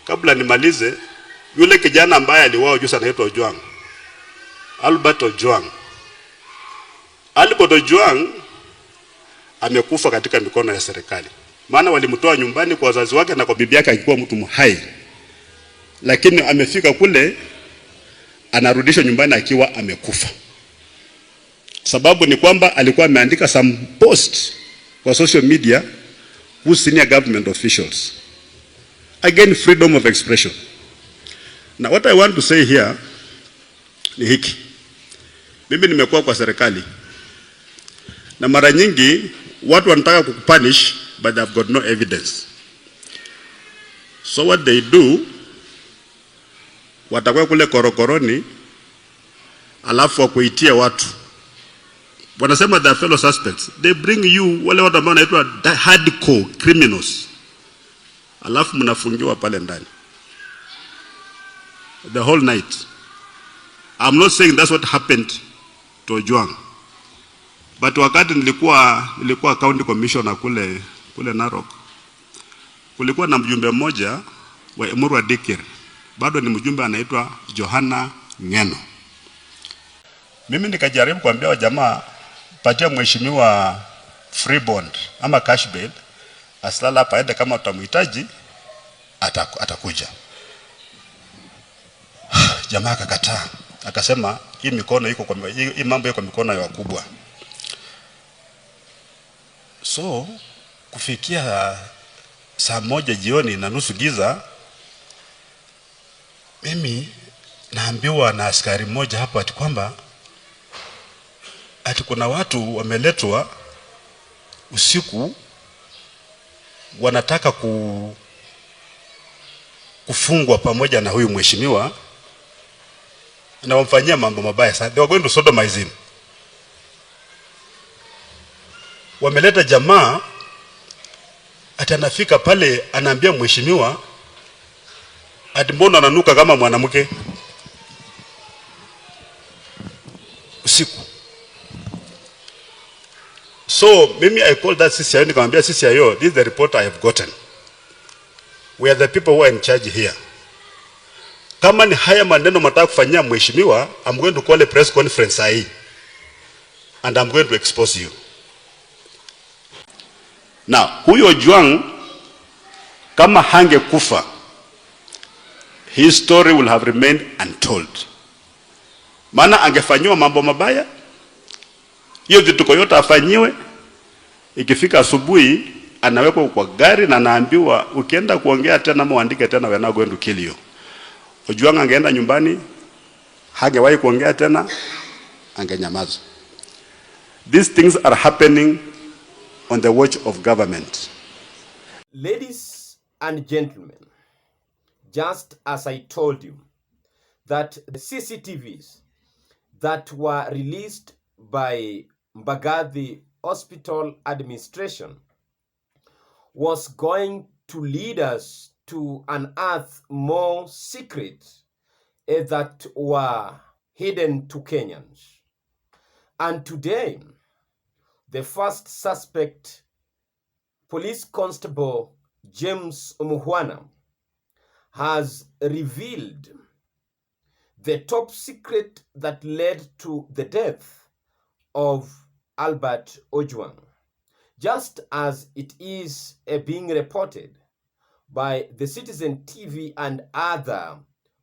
kabla nimalize, yule kijana ambaye aliuawa juzi anaitwa Ojwang, Albert Ojwang. Albert Ojwang amekufa katika mikono ya serikali. Maana walimtoa nyumbani kwa wazazi wake na kwa bibi yake alikuwa mtu hai. Lakini amefika kule anarudishwa nyumbani akiwa amekufa. Sababu ni kwamba alikuwa ameandika some post kwa social media with senior government officials. Again, freedom of expression. Now what I want to say here ni hiki. Mimi nimekuwa kwa serikali. Na mara nyingi watu wanataka kukupunish but they've got no evidence. So what they do, watakuwa kule korokoroni alafu wakuitia watu. Wanasema they are fellow suspects. They bring you wale watu ambao wanaitwa hardcore criminals. Alafu mnafungiwa pale ndani the whole night. I'm not saying that's what happened to Ojwang. But wakati nilikuwa county commissioner kule Narok, kulikuwa na mjumbe mmoja wa Emurua Dikir. Bado ni mjumbe anaitwa Johana Ngeno. Mimi nikajaribu kuambia wa jamaa, patia mheshimiwa free bond ama cash bail, asilala hapa aende, kama utamhitaji atakuja. Jamaa akakataa. Akasema hii mikono iko kwa hii mambo iko mikono ya wakubwa. So kufikia saa 1 jioni na nusu giza, mimi naambiwa na askari mmoja hapa ati kwamba ati kuna watu wameletwa usiku wanataka kufungwa pamoja na huyu mheshimiwa na wamfanyia mambo mabaya sana. They were going to sodomize him. Wameleta jamaa ati anafika pale anaambia mheshimiwa ati mbona ananuka kama mwanamke usiku. So mimi I called that CCIO nikamwambia CCIO, this is the report I have gotten. We are the people who are in charge here. Kama ni haya maneno mtaka kufanyia mheshimiwa, I'm going to call a press conference hii and I'm going to expose you. Now, huyo Ojwang kama hangekufa, his story will have remained untold. Maana angefanywa mambo mabaya, hiyo vituko yote afanyiwe, ikifika asubuhi anawekwa kwa gari na anaambiwa ukienda kuongea tena muandike tena, we are not going to kill you. Ojwang angeenda nyumbani, hagewahi kuongea tena, angenyamaza. These things are happening on the watch of government. Ladies and gentlemen, just as I told you that the CCTVs that were released by Mbagathi Hospital Administration was going to lead us to unearth more secrets that were hidden to Kenyans. And today, the first suspect, Police Constable James Mukhwana, has revealed the top secret that led to the death of Albert Ojwang, just as it is being reported by the Citizen TV and other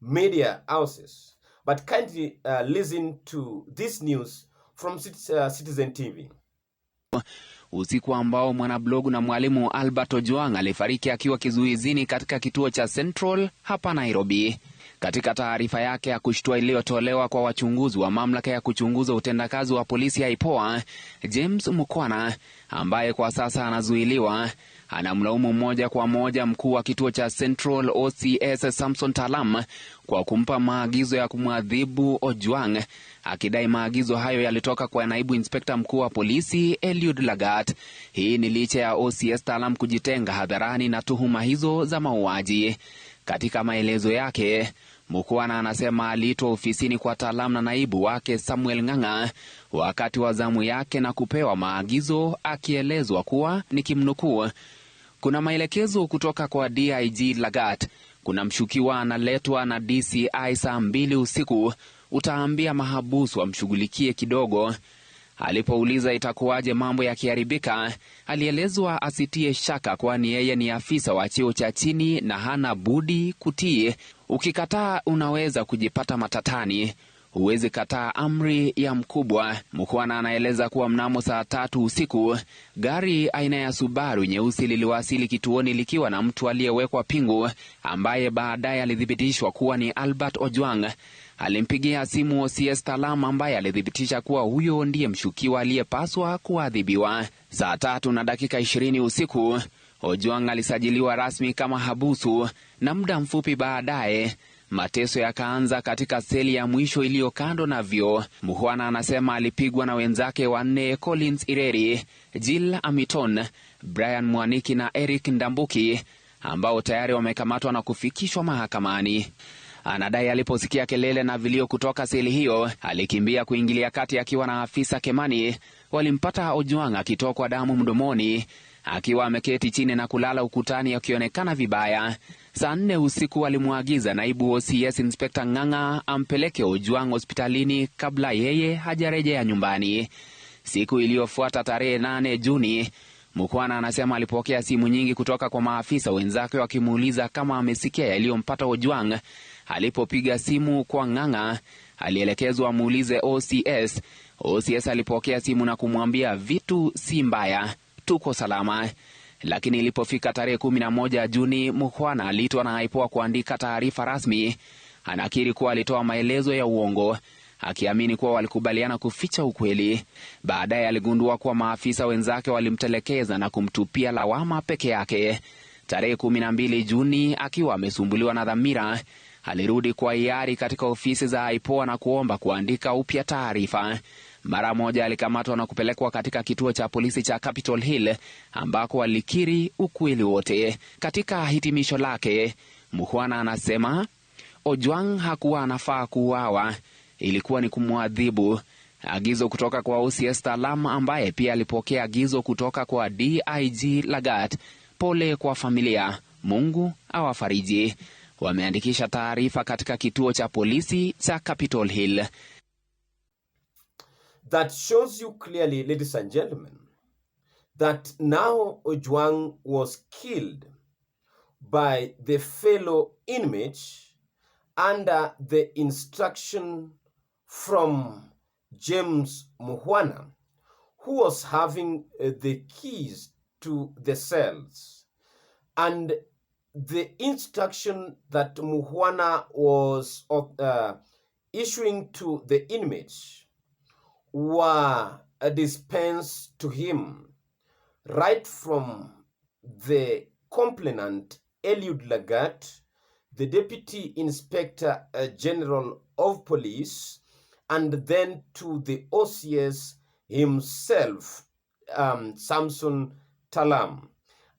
media houses. But kindly listen to this news from Citizen TV. Usiku ambao mwanablogu na mwalimu Albert Ojwang alifariki akiwa kizuizini katika kituo cha Central hapa Nairobi. Katika taarifa yake ya kushtua iliyotolewa kwa wachunguzi wa mamlaka ya kuchunguza utendakazi wa polisi ya IPOA, James Mukhwana, ambaye kwa sasa anazuiliwa, anamlaumu moja kwa moja mkuu wa kituo cha Central OCS Samson Talam kwa kumpa maagizo ya kumwadhibu Ojwang, akidai maagizo hayo yalitoka kwa naibu inspekta mkuu wa polisi Eliud Lagat. Hii ni licha ya OCS Talam kujitenga hadharani na tuhuma hizo za mauaji. Katika maelezo yake, Mukhwana anasema aliitwa ofisini kwa Talam na naibu wake Samuel Ng'ang'a wakati wa zamu yake na kupewa maagizo, akielezwa kuwa nikimnukuu, kuna maelekezo kutoka kwa DIG Lagat kuna mshukiwa analetwa na DCI saa 2 usiku, utaambia mahabusu wamshughulikie kidogo. Alipouliza itakuwaje mambo yakiharibika, alielezwa asitie shaka kwani yeye ni afisa wa cheo cha chini na hana budi kutii. Ukikataa unaweza kujipata matatani. Huwezi kataa amri ya mkubwa. Mukhwana anaeleza kuwa mnamo saa 3 usiku, gari aina ya Subaru nyeusi liliwasili kituoni likiwa na mtu aliyewekwa pingu, ambaye baadaye alithibitishwa kuwa ni Albert Ojwang. Alimpigia simu OCS Talam, ambaye alithibitisha kuwa huyo ndiye mshukiwa aliyepaswa kuadhibiwa. Saa 3:20 usiku, Ojwang alisajiliwa rasmi kama habusu, na muda mfupi baadaye mateso yakaanza katika seli ya mwisho iliyo kando na vyoo. Mukhwana anasema alipigwa na wenzake 4: Collins Ireri, Jill Amiton, Brian Mwaniki na Eric Ndambuki, ambao tayari wamekamatwa na kufikishwa mahakamani. Anadai aliposikia kelele na vilio kutoka seli hiyo, alikimbia kuingilia kati akiwa na afisa Kemani. Walimpata Ojwang akitokwa damu mdomoni, akiwa ameketi chini na kulala ukutani akionekana vibaya. Saa 4 usiku alimwagiza naibu OCS Inspector Ng'ang'a ampeleke Ojwang hospitalini kabla yeye hajarejea nyumbani. Siku iliyofuata tarehe 8 Juni, Mukhwana anasema alipokea simu nyingi kutoka kwa maafisa wenzake wakimuuliza kama amesikia yaliyompata Ojwang. Alipopiga simu kwa Ng'ang'a, alielekezwa muulize OCS. OCS alipokea simu na kumwambia vitu si mbaya, tuko salama. Lakini ilipofika tarehe 11 Juni, Mukhwana aliitwa na IPOA kuandika taarifa rasmi. Anakiri kuwa alitoa maelezo ya uongo, akiamini kuwa walikubaliana kuficha ukweli. Baadaye aligundua kuwa maafisa wenzake walimtelekeza na kumtupia lawama peke yake. Tarehe 12 Juni, akiwa amesumbuliwa na dhamira, alirudi kwa hiari katika ofisi za IPOA na kuomba kuandika upya taarifa. Mara moja alikamatwa na kupelekwa katika kituo cha polisi cha Capitol Hill, ambako alikiri ukweli wote. Katika hitimisho lake, Mukhwana anasema Ojwang hakuwa anafaa kuuawa, ilikuwa ni kumwadhibu. Agizo kutoka kwa OCS Talam, ambaye pia alipokea agizo kutoka kwa DIG Lagat. Pole kwa familia, Mungu awafariji. Wameandikisha taarifa katika kituo cha polisi cha Capitol Hill. That shows you clearly, ladies and gentlemen, that now Ojwang was killed by the fellow inmates under the instruction from James Mukhwana, who was having the keys to the cells. And the instruction that Mukhwana was issuing to the inmates were dispensed to him right from the complainant Eliud Lagat, the Deputy Inspector General of Police, and then to the OCS himself, Samson Talam.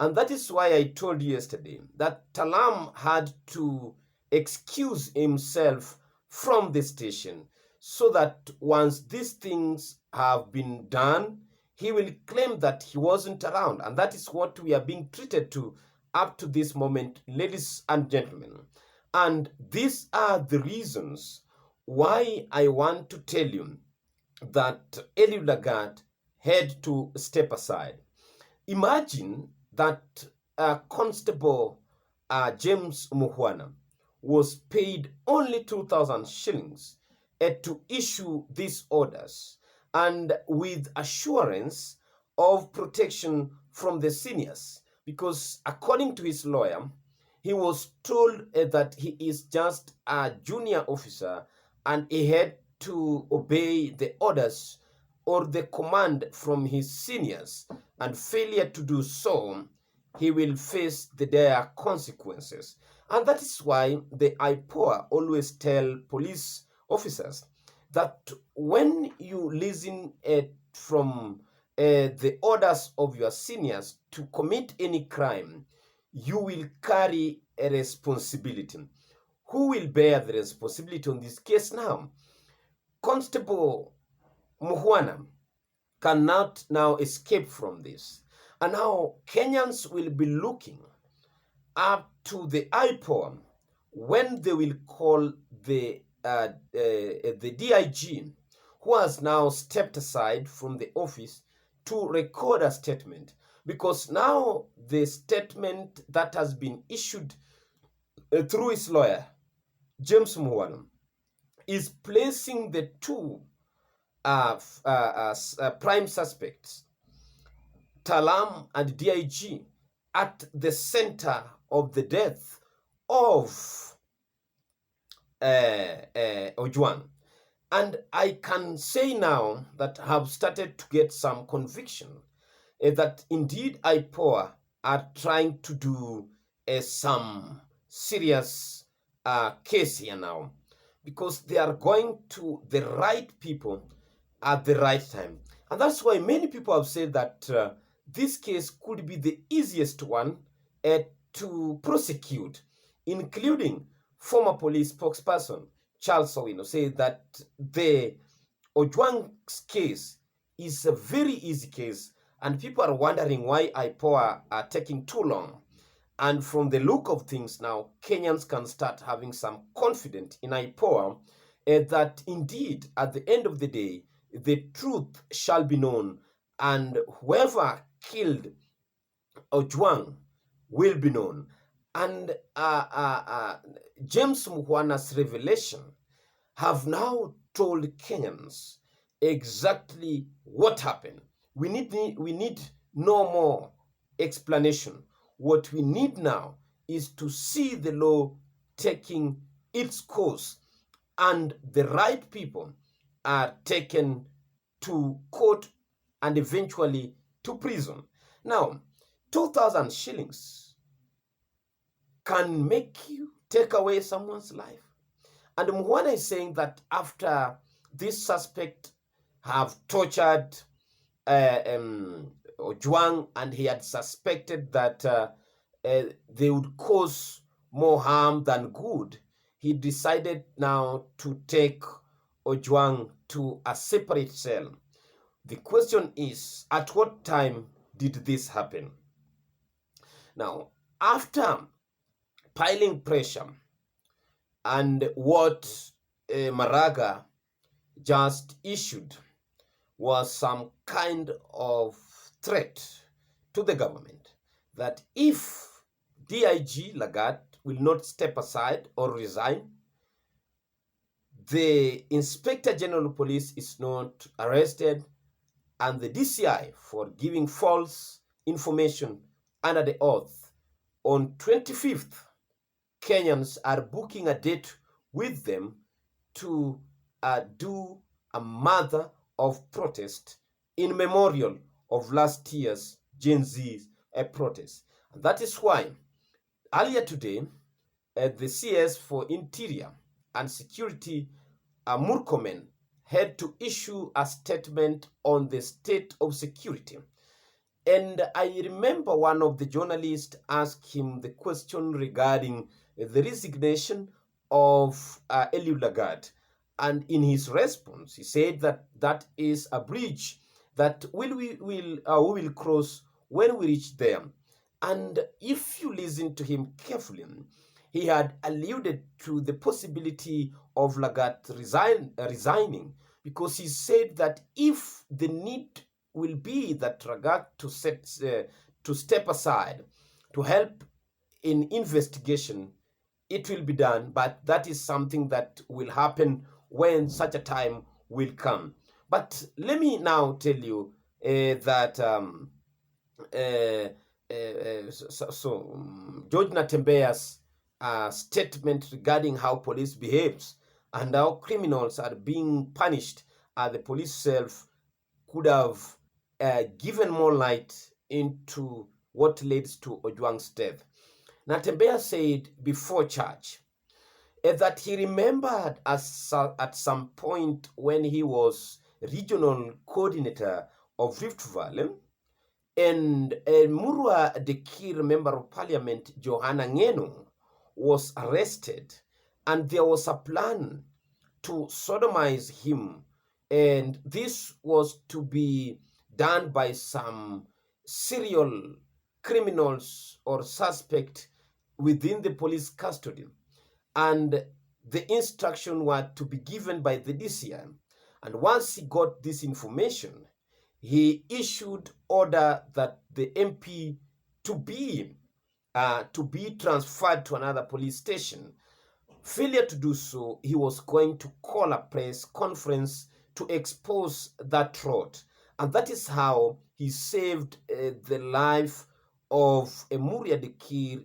And that is why I told you yesterday that Talam had to excuse himself from the station, so that once these things have been done, he will claim that he wasn't around. And that is what we are being treated to up to this moment, ladies and gentlemen. And these are the reasons why I want to tell you that Eliud Lagat had to step aside. Imagine that Constable James Mukhwana was paid only 2,000 shillings to issue these orders, and with assurance of protection from the seniors, because according to his lawyer, he was told that he is just a junior officer and he had to obey the orders or the command from his seniors, and failure to do so, he will face the dire consequences. And that is why the IPOA always tell police officers that when you listen from the orders of your seniors to commit any crime, you will carry a responsibility. Who will bear the responsibility on this case now? Constable Mukhwana cannot now escape from this. And now Kenyans will be looking up to the IPOA when they will call the DIG, who has now stepped aside from the office to record a statement, because now the statement that has been issued through his lawyer, James Mukhwana, is placing the two prime suspects, Talam and DIG, at the center of the death of Ojwang. And I can say now that I have started to get some conviction that indeed IPOA are trying to do some serious case here now, because they are going to the right people at the right time. And that's why many people have said that this case could be the easiest one to prosecute, including former police spokesperson Charles Owino said that the Ojwang's case is a very easy case, and people are wondering why IPOA are taking too long. And from the look of things now, Kenyans can start having some confidence in IPOA that indeed, at the end of the day, the truth shall be known, and whoever killed Ojwang will be known. And James Mukhwana's revelation have now told Kenyans exactly what happened. We need no more explanation. What we need now is to see the law taking its course, and the right people are taken to court and eventually to prison. Now, 2,000 shillings can make you take away someone's life. And Mukhwana is saying that after this suspect have tortured Ojwang, and he had suspected that they would cause more harm than good, he decided now to take Ojwang to a separate cell. The question is, at what time did this happen? Now, after piling pressure, and what Maraga just issued was some kind of threat to the government that if DIG Lagat will not step aside or resign, the Inspector General of Police is not arrested, and the DCI for giving false information under the oath. On 25th, Kenyans are booking a date with them to do a mother of protest in memorial of last year's Gen Z protest. And that is why earlier today, the CS for Interior and Security, Murkomen, had to issue a statement on the state of security. And I remember one of the journalists asked him the question regarding the resignation of Eliud Lagat. And in his response, he said that that is a bridge that we will cross when we reach there. And if you listen to him carefully, he had alluded to the possibility of Lagat resigning, because he said that if the need will be that Lagat to step aside to help in investigation, it will be done, but that is something that will happen when such a time will come. But let me now tell you that George Natembeya's statement regarding how police behaves and how criminals are being punished at the police self could have given more light into what leads to Ojwang's death. Natembeya said before church that he remembered at some point when he was regional coordinator of Rift Valley, and Murwa Dekir member of parliament Johanna Ngeno was arrested, and there was a plan to sodomize him, and this was to be done by some serial criminals or suspect within the police custody. and the instruction were to be given by the DCI. And once he got this information, he issued order that the MP to be transferred to another police station. Failure to do so, he was going to call a press conference to expose that fraud. And that is how he saved the life of Emurua Dikir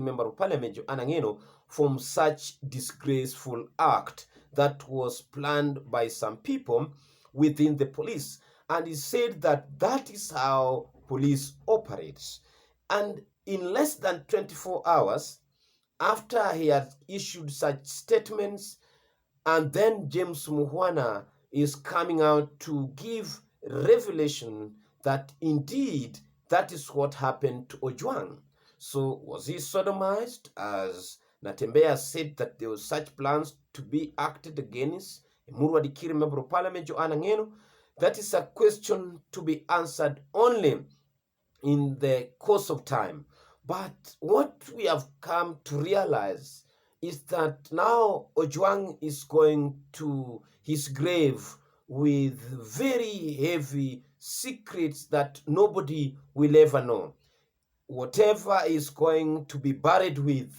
member of parliament, Joanna Ngeno, from such disgraceful act that was planned by some people within the police. And he said that that is how police operates. And in less than 24 hours, after he had issued such statements, and then James Mukhwana is coming out to give revelation that indeed that is what happened to Ojwang. So was he sodomized, as Natembeya said that there were such plans to be acted against Emurua Dikir member of parliament Joanna Ngeno? That is a question to be answered only in the course of time. But what we have come to realize is that now Ojwang is going to his grave with very heavy secrets that nobody will ever know. Whatever is going to be buried with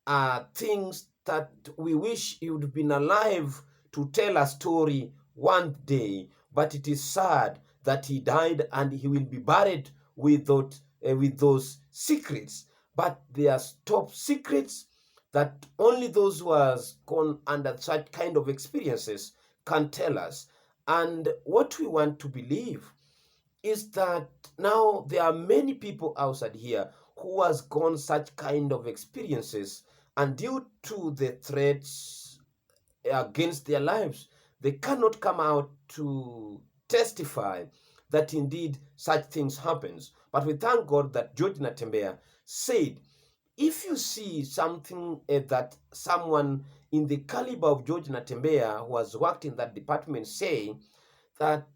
are things that we wish he would have been alive to tell a story one day, but it is sad that he died and he will be buried with those secrets. But they are top secrets that only those who have gone under such kind of experiences can tell us. And what we want to believe is that now there are many people outside here who has gone such kind of experiences, and due to the threats against their lives, they cannot come out to testify that indeed such things happens. But we thank God that George Natembeya said, if you see something that someone in the caliber of George Natembeya who has worked in that department say that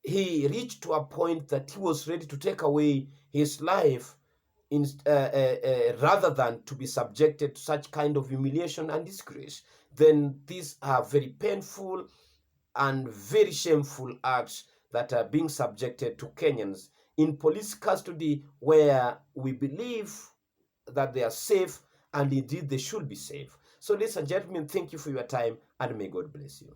he reached to a point that he was ready to take away his life rather than to be subjected to such kind of humiliation and disgrace, then these are very painful and very shameful acts that are being subjected to Kenyans in police custody, where we believe that they are safe, and indeed they should be safe. So ladies and gentlemen, thank you for your time, and may God bless you.